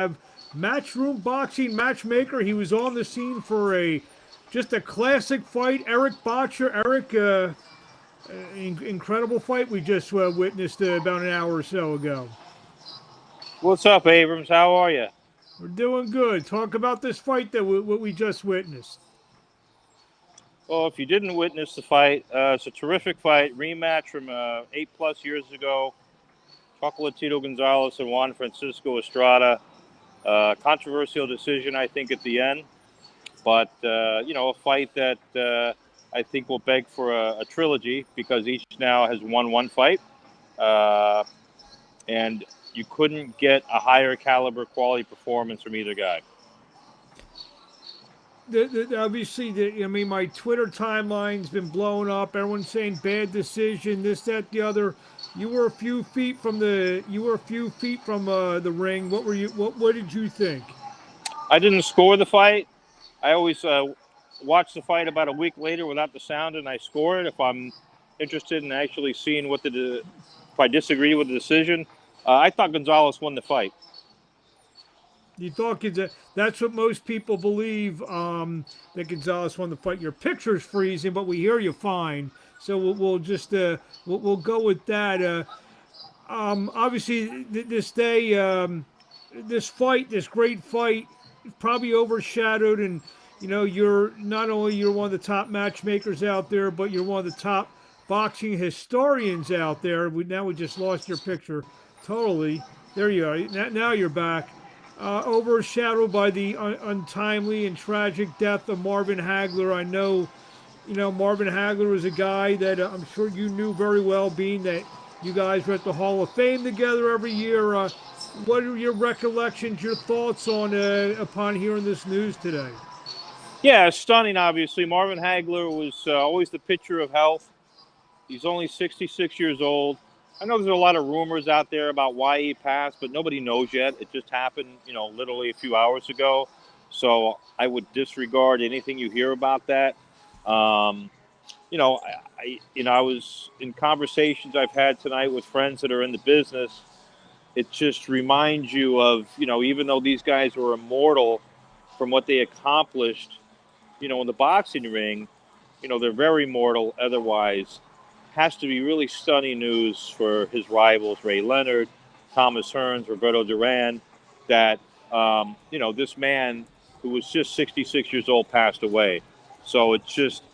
have Matchroom Boxing Matchmaker. He was on the scene for just a classic fight. Eric Bottjer. Eric, incredible fight we just witnessed about an hour or so ago. What's up, Abrams? How are you? We're doing good. Talk about this fight that we just witnessed. Well, if you didn't witness the fight, it's a terrific fight. Rematch from 8+ years ago. Chocolatito Gonzalez and Juan Francisco Estrada. Controversial decision, I think, at the end. But, a fight that I think will beg for a trilogy because each now has won one fight. And you couldn't get a higher caliber quality performance from either guy. Obviously, my Twitter timeline's been blown up. Everyone's saying bad decision, this, that, the other. You were a few feet from the ring. What did you think? I didn't score the fight. I always watch the fight about a week later without the sound, and I score it if I'm interested in actually seeing if I disagree with the decision. I thought Gonzalez won the fight. You thought that's what most people believe, that Gonzalez won the fight. Your picture's freezing, but we hear you fine. So we'll just we'll go with that. Obviously, this day, this great fight, probably overshadowed, and you're not only you're one of the top matchmakers out there, but you're one of the top boxing historians out there. We just lost your picture totally. There you are. Now you're back. Overshadowed by the untimely and tragic death of Marvin Hagler. I know, Marvin Hagler is a guy that I'm sure you knew very well, being that you guys were at the Hall of Fame together every year. What are your recollections, your thoughts on upon hearing this news today? Yeah, stunning, obviously. Marvin Hagler was always the picture of health. He's only 66 years old. I know there's a lot of rumors out there about why he passed, but nobody knows yet. It just happened, literally a few hours ago. So I would disregard anything you hear about that. I was in conversations I've had tonight with friends that are in the business. It just reminds you of, even though these guys were immortal from what they accomplished, in the boxing ring, they're very mortal otherwise. Has to be really stunning news for his rivals, Ray Leonard, Thomas Hearns, Roberto Duran, that, this man who was just 66 years old passed away. So it just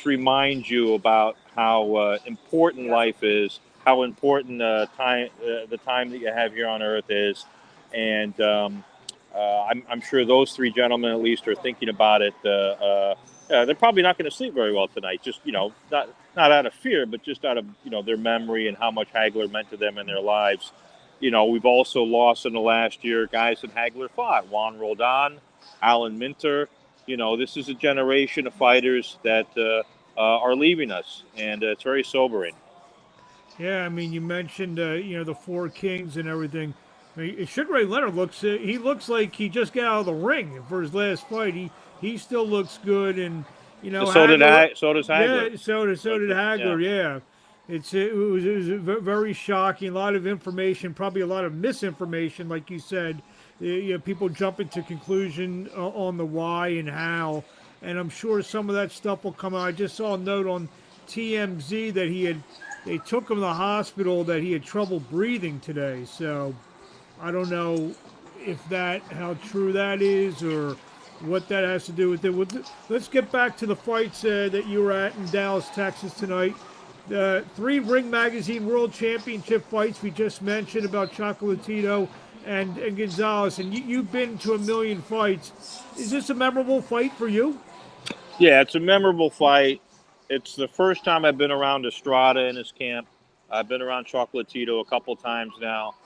reminds you about how important life is, how important the time that you have here on Earth is. And I'm sure those three gentlemen at least are thinking about it. They're probably not going to sleep very well tonight. Just not out of fear, but just out of their memory and how much Hagler meant to them in their lives. We've also lost in the last year guys that Hagler fought: Juan Roldan, Alan Minter. This is a generation of fighters that are leaving us, and it's very sobering. Yeah, you mentioned the four kings and everything. Sugar Ray Leonard looks like he just got out of the ring for his last fight. He still looks good, and So Hagler, does Hagler. yeah, so did Hagler. Yeah, it was very shocking. A lot of information, probably a lot of misinformation, like you said. People jumping to conclusion on the why and how, and I'm sure some of that stuff will come out. I just saw a note on TMZ that they took him to the hospital, that he had trouble breathing today. So I don't know how true that is, or what that has to do with it. Let's get back to the fights that you were at in Dallas, Texas tonight. The 3 Ring Magazine World Championship fights we just mentioned about Chocolatito and Gonzalez, and you've been to a million fights. Is this a memorable fight for you? Yeah, it's a memorable fight. It's the first time I've been around Estrada in his camp. I've been around Chocolatito a couple times now.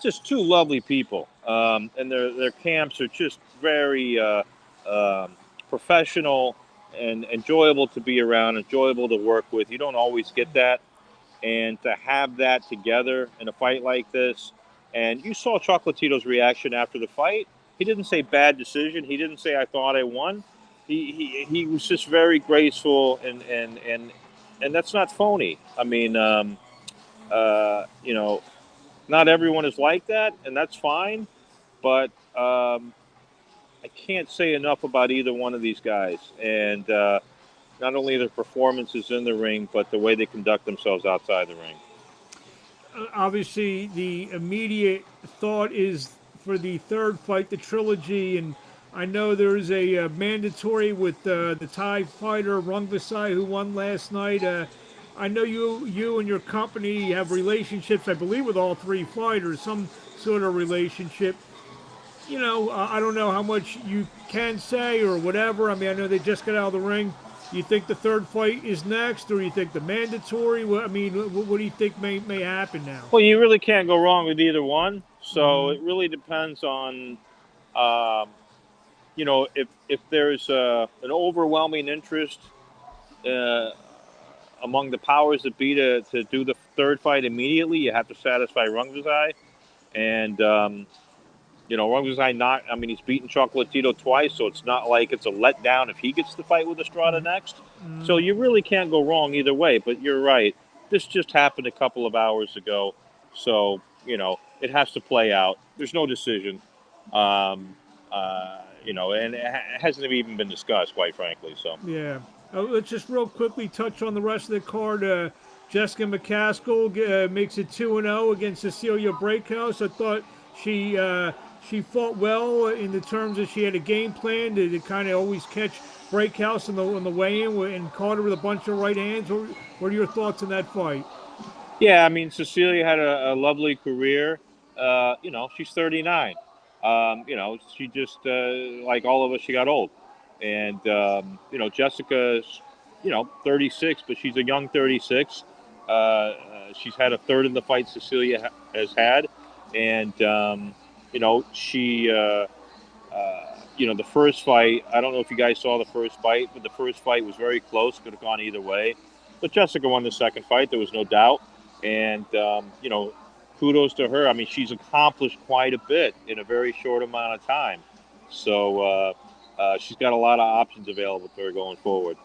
Just two lovely people, and their camps are just very professional and enjoyable to be around, enjoyable to work with. You don't always get that, and to have that together in a fight like this. And you saw Chocolatito's reaction after the fight. He didn't say bad decision. He didn't say I thought I won. He was just very graceful, and that's not phony. Not everyone is like that, and that's fine. But I can't say enough about either one of these guys, and not only their performances in the ring, but the way they conduct themselves outside the ring. Obviously, the immediate thought is for the third fight, the trilogy, and I know there's a mandatory with the Thai fighter Rungvisai who won last night. I know you and your company have relationships, I believe, with all three fighters, some sort of relationship. I don't know how much you can say or whatever. I mean, I know they just got out of the ring. You think the third fight is next, or you think the mandatory? I mean, what do you think may happen now? Well, you really can't go wrong with either one. So it really depends on, um, if there's an overwhelming interest uh, among the powers that be to do the third fight immediately, you have to satisfy Rungvisai. And Rungvisai not. I mean, he's beaten Chocolatito twice, so it's not like it's a letdown if he gets the fight with Estrada next. So you really can't go wrong either way. But you're right. This just happened a couple of hours ago, so it has to play out. There's no decision, and it hasn't even been discussed, quite frankly. So Yeah. Let's just real quickly touch on the rest of the card. Jessica McCaskill makes it 2-0 against Cecilia Breakhouse. I thought she fought well in the terms that she had a game plan to kind of always catch Breakhouse on the way-in and caught her with a bunch of right hands. What are your thoughts on that fight? yeah, I mean, Cecilia had a lovely career. She's 39. She just like all of us, she got old, and Jessica's 36, but she's a young 36. She's had a third in the fight Cecilia has had, and she. The first fight, I don't know if you guys saw the first fight, but the first fight was very close, could have gone either way. But Jessica won the second fight, there was no doubt. And, kudos to her. I mean, she's accomplished quite a bit in a very short amount of time. So she's got a lot of options available to her going forward.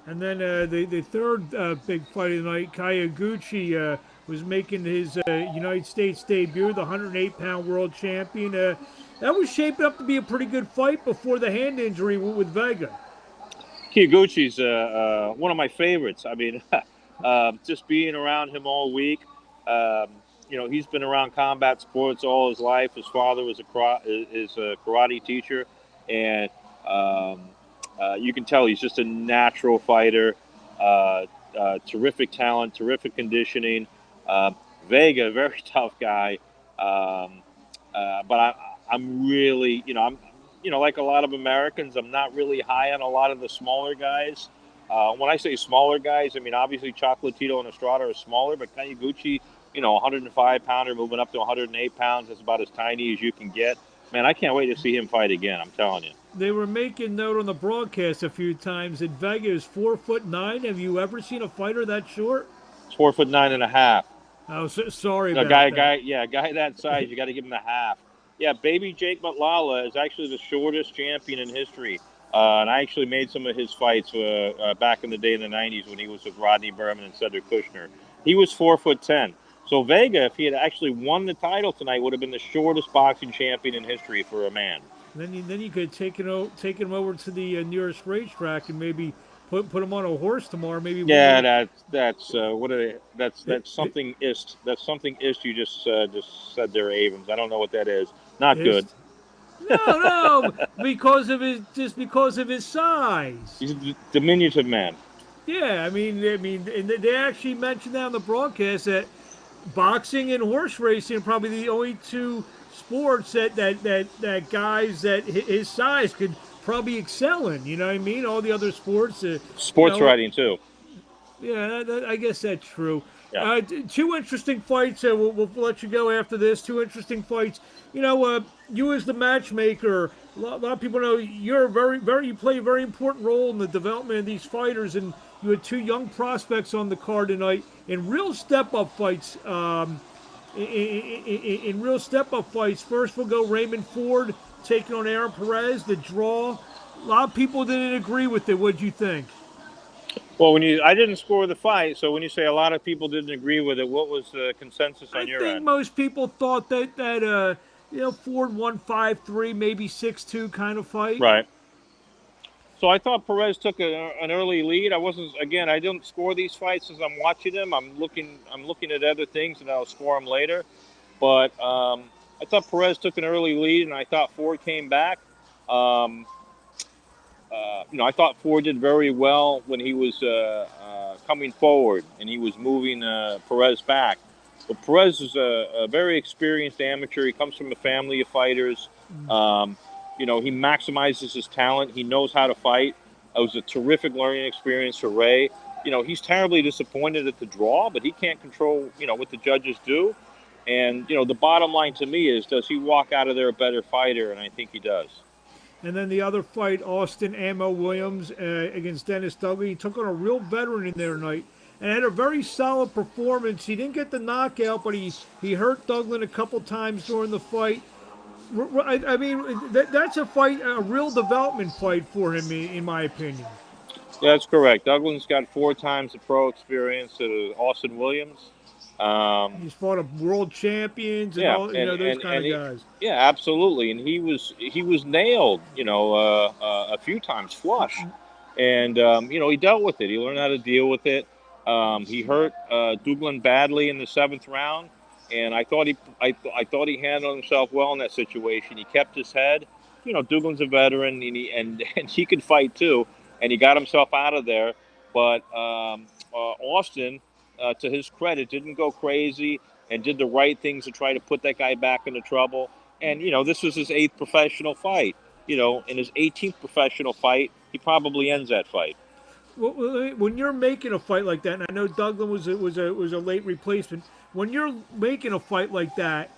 And then the third big fight of the night, Kayaguchi was making his United States debut, the 108-pound world champion. That was shaping up to be a pretty good fight before the hand injury with Vega. Kiyoguchi's one of my favorites. I mean, just being around him all week. He's been around combat sports all his life. His father was a karate teacher, and you can tell he's just a natural fighter. Terrific talent, terrific conditioning. Vega, very tough guy. But I'm really, like a lot of Americans, I'm not really high on a lot of the smaller guys. When I say smaller guys, I mean, obviously Chocolatito and Estrada are smaller, but Kayaguchi, 105-pounder moving up to 108 pounds, that's about as tiny as you can get. Man, I can't wait to see him fight again, I'm telling you. They were making note on the broadcast a few times that Vega is 4'9". Have you ever seen a fighter that short? It's 4'9.5". Oh, sorry No, about guy, that. a guy that size, you got to give him the half. Yeah, baby Jake Matlala is actually the shortest champion in history. And I actually made some of his fights back in the day in the 90s when he was with Rodney Berman and Cedric Kushner. He was 4'10". So Vega, if he had actually won the title tonight, would have been the shortest boxing champion in history for a man. Then you could take him over to the nearest racetrack and maybe put him on a horse tomorrow. Maybe. Yeah, that's what are they, that's something ist. That's something ist. You just said there, Abrams. I don't know what that is. Not good. No, because of his size. He's a diminutive man. Yeah, I mean, and they actually mentioned that on the broadcast that boxing and horse racing are probably the only two sports that guys that his size could probably excel in. You know what I mean? All the other sports. Sports riding too. Yeah, I guess that's true. Yeah. Two interesting fights. We'll let you go after this. Two interesting fights. You as the matchmaker, a lot of people know you're you play a very important role in the development of these fighters, and you had two young prospects on the card tonight in real step-up fights. In real step-up fights, first we'll go Raymond Ford taking on Aaron Perez. The draw. A lot of people didn't agree with it. What'd you think? Well, I didn't score the fight, so when you say a lot of people didn't agree with it, what was the consensus I on your think end? most people thought that Ford won 5-3, maybe 6-2 kind of fight. Right. So I thought Perez took an early lead. I wasn't again. I didn't score these fights as I'm watching them. I'm looking at other things, and I'll score them later. But I thought Perez took an early lead, and I thought Ford came back. Um, I thought Ford did very well when he was coming forward and he was moving Perez back. But Perez is a very experienced amateur. He comes from a family of fighters. Um, he maximizes his talent. He knows how to fight. It was a terrific learning experience for Ray. He's terribly disappointed at the draw, but he can't control, what the judges do. And, the bottom line to me is, does he walk out of there a better fighter? And I think he does. And then the other fight, Austin Ammo Williams against Dennis Dudley. He took on a real veteran in there tonight and had a very solid performance. He didn't get the knockout, but he hurt Douglas a couple times during the fight. I mean, that's a fight, a real development fight for him, in my opinion. Yeah, that's correct. Douglas got 4 times the pro experience to Austin Williams. Um, He's fought a world champions and yeah, all, those kind and of he, guys. yeah, absolutely. And he was nailed, a few times flush, and he dealt with it. He learned how to deal with it. He hurt Douglin badly in the 7th round, and I thought he handled himself well in that situation. He kept his head. Douglin's a veteran, and and he could fight too, and he got himself out of there. But Austin, to his credit, didn't go crazy and did the right things to try to put that guy back into trouble. And this was his 8th professional fight. In his 18th professional fight, he probably ends that fight. When you're making a fight like that, and I know Douglas was a late replacement. When you're making a fight like that,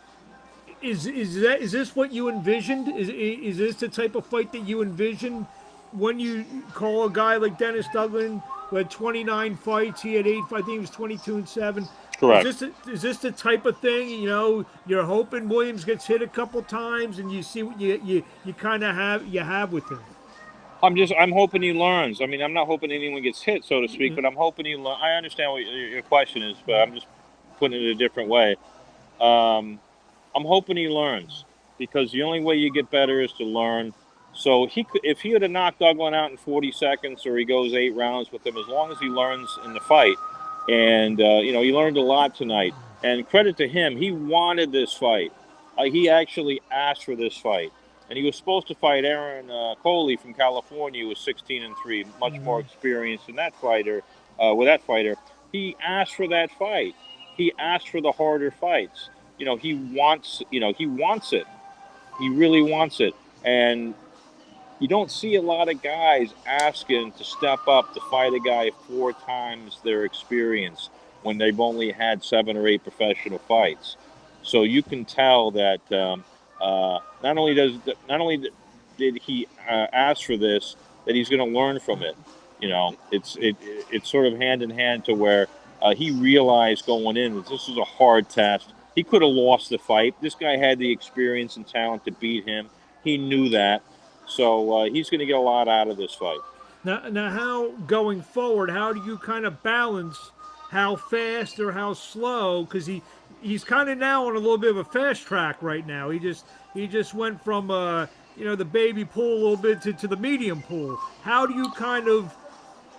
is this what you envisioned? Is this the type of fight that you envisioned when you call a guy like Dennis Douglas who had 29 fights? He had 8. I think he was 22-7. Correct. Is this the type of thing you're hoping Williams gets hit a couple times and you see what you kind of have with him? I'm hoping he learns. I mean, I'm not hoping anyone gets hit, so to speak, but I'm hoping he learns. I understand what your question is, but I'm just putting it a different way. Um, I'm hoping he learns because the only way you get better is to learn. So if he would have knocked Douglin out in 40 seconds, or he goes 8 rounds with him, as long as he learns in the fight, and he learned a lot tonight. And credit to him, he wanted this fight. He actually asked for this fight, and he was supposed to fight Aaron Coley from California, who was 16-3, much more experienced than that fighter. With that fighter, he asked for that fight. He asked for the harder fights. He wants it. He really wants it. And you don't see a lot of guys asking to step up to fight a guy 4 times their experience when they've only had 7 or 8 professional fights. So you can tell that not only did he ask for this, that he's going to learn from it. It's sort of hand in hand to where he realized going in that this was a hard test. He could have lost the fight. This guy had the experience and talent to beat him. He knew that. So he's going to get a lot out of this fight. Now, how going forward? How do you kind of balance how fast or how slow? Because he's kind of now on a little bit of a fast track right now. He just went from the baby pool a little bit to the medium pool. How do you kind of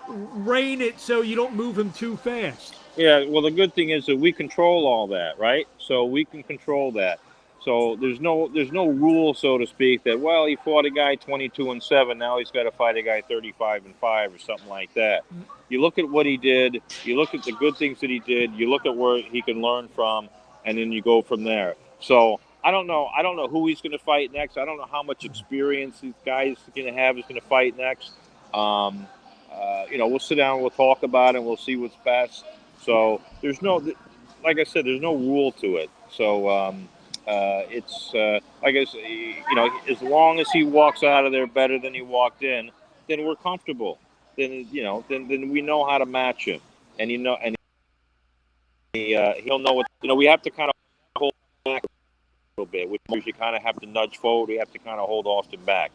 rein it so you don't move him too fast? Yeah, well, the good thing is that we control all that, right? So we can control that. So there's no rule, so to speak, that well he fought a guy 22-7, now he's got to fight a guy 35-5 or something like that. You look at what he did, you look at the good things that he did, you look at where he can learn from, and then you go from there. So I don't know. I don't know who he's going to fight next. I don't know how much experience these guys going to have is going to fight next. Um, we'll sit down, we'll talk about it, and we'll see what's best. So like I said, there's no rule to it. So it's like I said, as long as he walks out of there better than he walked in, then we're comfortable. Then we know how to match him, and he'll know what. We have to kind of hold back a little bit, which means you kind of have to nudge forward. We have to kind of hold Austin back.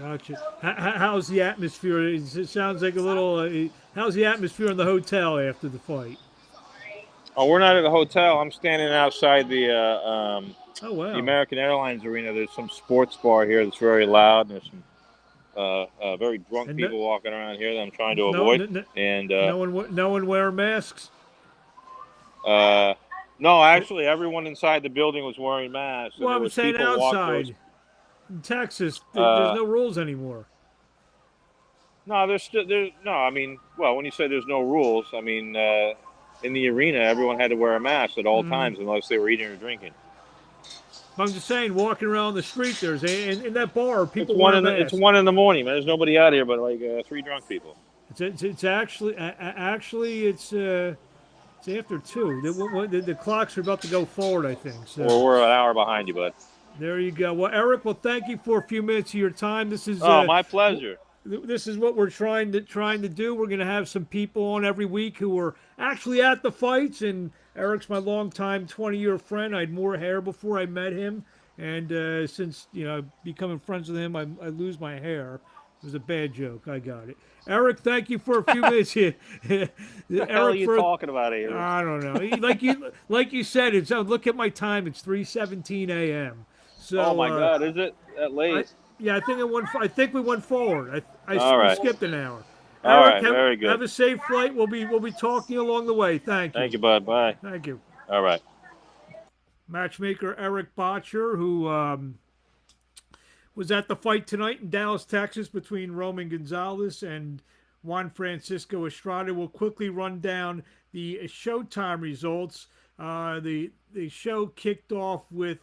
Gotcha. How's the atmosphere? It sounds like a little. How's the atmosphere in the hotel after the fight? Oh, we're not at a hotel. I'm standing outside Oh the wow. American Airlines arena. There's some sports bar here that's very loud, and there's some very drunk And no, people walking around here that I'm trying to no, avoid. no, And no one wear masks. uh, no, actually, everyone inside the building was wearing masks, and Well, there I'm was saying people walk. There was outside in Texas. There's uh, no rules anymore. no, there's still there's no. I mean, well, when you say there's no rules, I mean in the arena, everyone had to wear a mask at all Mm. times unless they were eating or drinking. But I'm just saying, walking around the street, there's in that bar, It's people wear it's masks. 1 in the morning, man. There's nobody out here but like three drunk people. It's actually actually it's after two. The clocks are about to go forward, I think. Or So we're an hour behind you, bud. there you go. Well, Eric, well, thank you for a few minutes of your time. Oh, my pleasure. This is what we're trying to do. We're going to have some people on every week who are actually at the fights. And Eric's my longtime 20-year friend. I had more hair before I met him, and since becoming friends with him, I lose my hair. It was a bad joke. I got it. Eric, thank you for a few minutes here. The hell are Eric, you for talking about, Avery? I don't know. Like you said, it's look at my time. It's 3:17 a.m. Oh So my God, is it that I late? yeah, I think I went. I think we went forward. All We right, skipped an hour. all Eric, right, very good. have a safe flight. We'll be talking along the way. Thank Thank you. you, bud. Bye. Thank you. All right. Matchmaker Eric Bottjer, who was at the fight tonight in Dallas, Texas, between Roman Gonzalez and Juan Francisco Estrada. We'll quickly run down the Showtime results. The show kicked off with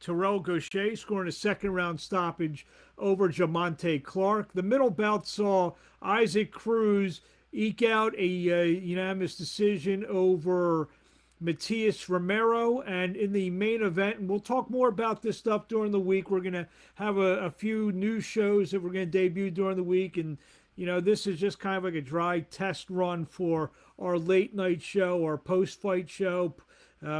Terrell Gaucher scoring a second round stoppage over Jamonte Clark. The middle bout saw Isaac Cruz eke out a unanimous decision over Matias Romero. And in the main event, and we'll talk more about this stuff during the week, we're going to have a few new shows that we're going to debut during the week. And, this is just kind of like a dry test run for our late night show, our post fight show.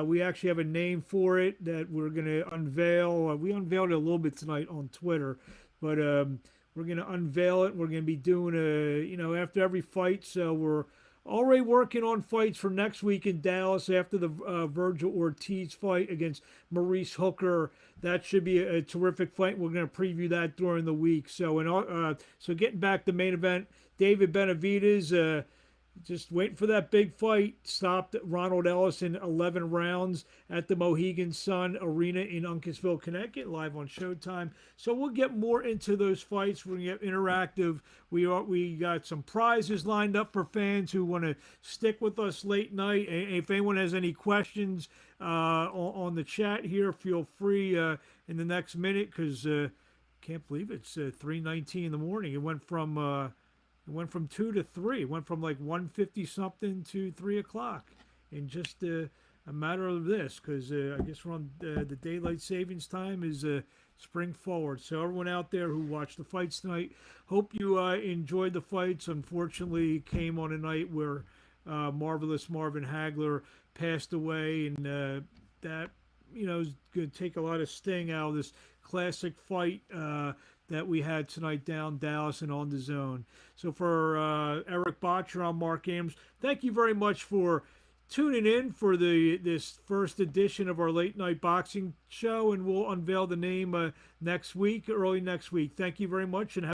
We actually have a name for it that we're going to unveil. We unveiled it a little bit tonight on Twitter, but we're going to unveil it. We're going to be doing after every fight. So we're already working on fights for next week in Dallas after the Virgil Ortiz fight against Maurice Hooker. That should be a terrific fight. We're going to preview that during the week. So getting back to the main event, David Benavidez. Just waiting for that big fight. Stopped Ronald Ellis in 11 rounds at the Mohegan Sun Arena in Uncasville, Connecticut, live on Showtime. So we'll get more into those fights. We're gonna get interactive. We got some prizes lined up for fans who want to stick with us late night. And if anyone has any questions on the chat here, feel free in the next minute because can't believe it's 3:19 in the morning. It went from 2 to 3. It went from like 1:50 something to 3 o'clock in just a matter of this because I guess we're on the daylight savings time is spring forward. So everyone out there who watched the fights tonight, hope you enjoyed the fights. Unfortunately, it came on a night where marvelous Marvin Hagler passed away, and that is going to take a lot of sting out of this classic fight that we had tonight down Dallas and on the zone. So for Eric Bottjer, I'm Mark Ames. Thank you very much for tuning in for this first edition of our late night boxing show, and we'll unveil the name next week, early next week. Thank you very much, and have